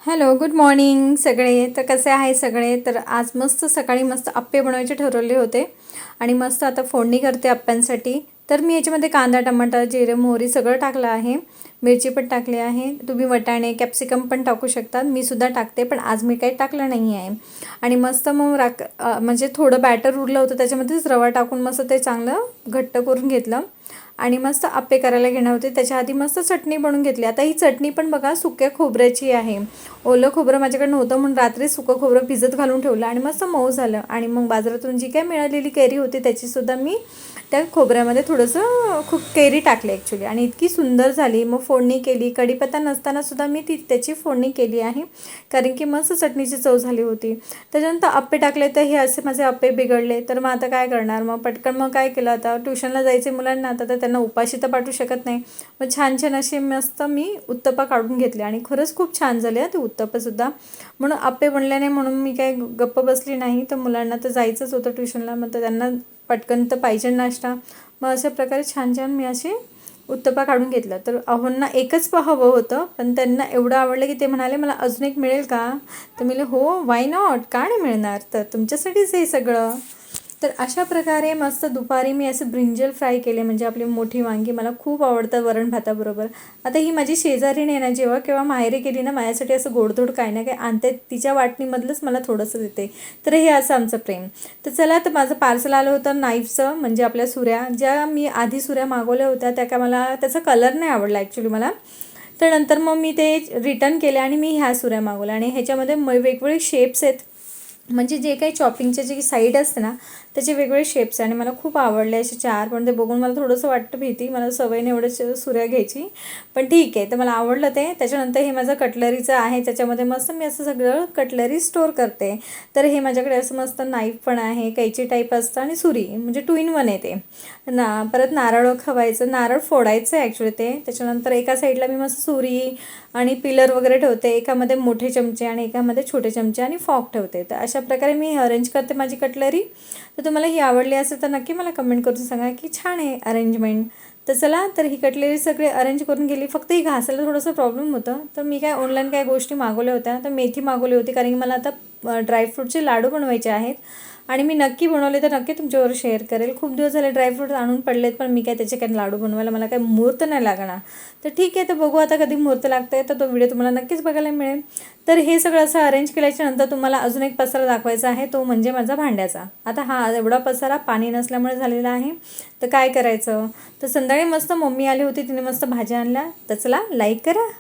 Hello, good morning सगळे. तर कसे आहे सगळे. तर आज मस्त सकाळी मस्त अप्पे बनवायचे ठरवले होते आणि मस्त आता फोडणी करते अप्प्यांसाठी. तर मी याच्यामध्ये कांदा, टमाटर, जिरे, मोहरी सगळं टाकलं आहे. मिरची पण टाकली आहे. तुम्ही वटाणे, कॅप्सिकम पण टाकू शकतात. मी सुद्धा टाकते, पण आज मी काही टाकलं नाही आहे. आणि मस्त मग म्हणजे थोडं बॅटर उरलं होतं, त्याच्यामध्येच रवा टाकून मस्त ते चांगलं घट्ट करून घेतलं आणि मस्त अप्पे करायला घेणार होते. त्याच्या आधी मस्त चटणी बनवून घेतली. आता ही चटणी पण बघा सुक्या खोबऱ्याची आहे. ओलं खोबरं माझ्याकडे नव्हतं म्हणून रात्री सुकं खोबरं भिजत घालून ठेवलं आणि मस्त मऊ झालं. आणि मग बाजारातून जी काय मिळालेली कैरी होती त्याचीसुद्धा मी त्या खोबऱ्यामध्ये थोडंसं खूप कैरी टाकली ॲक्च्युली आणि इतकी सुंदर झाली. मग फोडणी केली. कढीपत्ता नसतानासुद्धा मी त्याची फोडणी केली आहे, कारण की मस्त चटणीची चव झाली होती. त्याच्यानंतर अप्पे टाकले, तर हे असे माझे अप्पे बिघडले. तर मग आता काय करणार. मग पटकन मग काय केलं, आता ट्युशनला जायचे मुलांना, आता तर त्यांना उपाशी तर पाठवू शकत नाही. मग छान छान असे मस्त मी उत्तप्पा काढून घेतले आणि खरंच खूप छान झाले ते उत्तप्पासुद्धा. म्हणून अप्पे बनले नाही म्हणून मी काय गप्प बसली नाही. तर मुलांना तर जायचंच होतं ट्युशनला, मग तर त्यांना पटकन तर पाहिजे नाश्ता. मग अशा प्रकारे छान छान मी असे उत्तप्पा काढून घेतला. तर अहोंना एकच हवं होतं, पण त्यांना एवढं आवडलं की ते म्हणाले मला अजून एक मिळेल का. तर मी हो, वाय नॉट, का नाही मिळणार, तर तुमच्यासाठीच हे सगळं. तर अशा प्रकारे मस्त दुपारी मी असे ब्रिंजल फ्राय केले, म्हणजे आपली मोठी वांगी मला खूप आवडतं वरण भाताबरोबर. आता ही माझी शेजारीने ना जेव्हा केव्हा माहेरी गेली ना, माझ्यासाठी असं गोडधोड काय ना काय आणते. तिच्या वाटणीमधलंच मला थोडंसं देते. तर हे असं आमचं प्रेम. तर चला, तर माझं पार्सल आलं होतं नाईफचं, म्हणजे आपल्या सुऱ्या ज्या मी आधी सुऱ्या मागवल्या होत्या त्या का मला त्याचा कलर नाही आवडला ॲक्च्युली मला. तर नंतर मग मी ते रिटर्न केले आणि मी ह्या सुऱ्या मागवल्या आणि ह्याच्यामध्ये वेगवेगळे शेप्स आहेत. म्हणजे जे काही चॉपिंगचे जे साईड असते ना, त्याचे वेगवेगळे शेप्स आणि मला खूप आवडले असे 4. पण ते बघून मला थोडंसं वाटतं भीती, मला सवय नाही एवढं सुऱ्या घ्यायची. पण ठीक आहे, तर मला आवडलं ते. त्याच्यानंतर हे माझं कटलरीचं आहे, त्याच्यामध्ये मस्त मी असं सगळं कटलरी स्टोअर करते. तर हे माझ्याकडे असं मस्त नाईफ पण आहे, कैची टाईप असतं आणि सुरी, म्हणजे 2 in 1 आहे ते ना. परत नारळ खवायचं, नारळ फोडायचं आहे ॲक्च्युली ते. त्याच्यानंतर एका साईडला मी मस्त सुरी आणि पिलर वगैरे ठेवते, एकामध्ये मोठे चमचे आणि एकामध्ये छोटे चमचे आणि फॉक ठेवते. तर अशा प्रकारे मी अरेंज करते माझी कटलरी. तर तुम्हाला ही आवडली असेल तर नक्की मला कमेंट करून सांगा की छान आहे अरेंजमेंट. तर चला, तर ही कटलरी सगळी अरेंज करून गेली. फक्त ही घासायला थोडंसं प्रॉब्लेम होतं. तर मी काय ऑनलाईन काय गोष्टी मागवल्या होत्या. तर मेथी मागवली होती, कारण की मला आता ड्रायफ्रूटचे लाडू बनवायचे आहेत आणि मी नक्की बनवले तर नक्की तुमच्यावर शेअर करेल. खूप दिवस झाले ड्रायफ्रूट आणून पडलेत, पण मी काय त्याचे काही लाडू बनवायला मला काही मुहूर्त नाही लागणार. तर ठीक आहे, तर बघू आता कधी मुहूर्त लागतंय, तर तो व्हिडिओ तुम्हाला नक्कीच बघायला मिळेल. तर हे सगळं असं अरेंज केल्याच्या नंतर तुम्हाला अजून एक पसारा दाखवायचा आहे, तो म्हणजे माझा भांड्याचा. आता हा एवढा पसारा पाणी नसल्यामुळे झालेला आहे. तर काय करायचं. तर संध्याकाळी मस्त मम्मी आली होती, तिने मस्त भाज्या आणल्या. तर चला, लाईक करा.